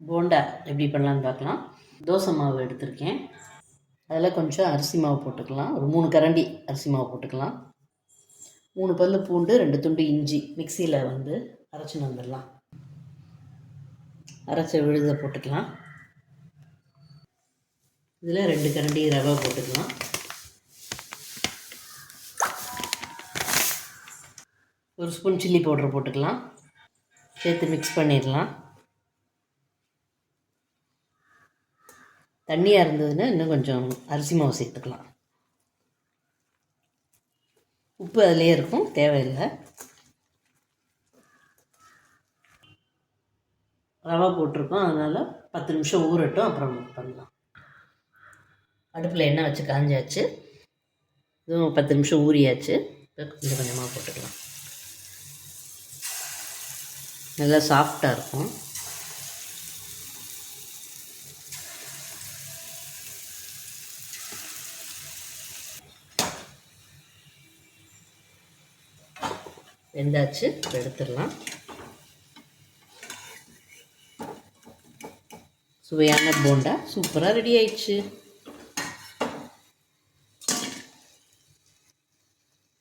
போண்டா எப்படி பண்ணலான்னு பார்க்கலாம். தோசை மாவு எடுத்திருக்கேன். அதில் கொஞ்சம் அரிசி மாவு போட்டுக்கலாம். ஒரு 3 கரண்டி அரிசி மாவு போட்டுக்கலாம். 3 பல்லு பூண்டு, 2 துண்டு இஞ்சி மிக்சியில் அரைச்சின்னு வந்துடலாம். அரைச்ச விழுதை போட்டுக்கலாம். இதில் 2 கரண்டி ரவை போட்டுக்கலாம். ஒரு ஸ்பூன் சில்லி பவுடர் போட்டுக்கலாம். சேர்த்து மிக்ஸ் பண்ணிடலாம். தண்ணியாக இருந்ததுன்னா இன்னும் கொஞ்சம் அரிசி மாவு சேர்த்துக்கலாம். உப்பு அதிலே இருக்கும், தேவையில்லை. ரவை போட்டிருக்கோம், அதனால் 10 நிமிஷம் ஊறட்டும், அப்புறம் பண்ணலாம். அடுப்பில் எண்ணெய் வச்சு காஞ்சாச்சு. இதுவும் 10 நிமிஷம் ஊறியாச்சு. கொஞ்சம் கொஞ்சமாக போட்டுக்கலாம். நல்லா சாஃப்டாக இருக்கும். வெந்தாச்சு, எடுத்துடலாம். சுவையான போண்டா சூப்பராக ரெடி ஆயிடுச்சு.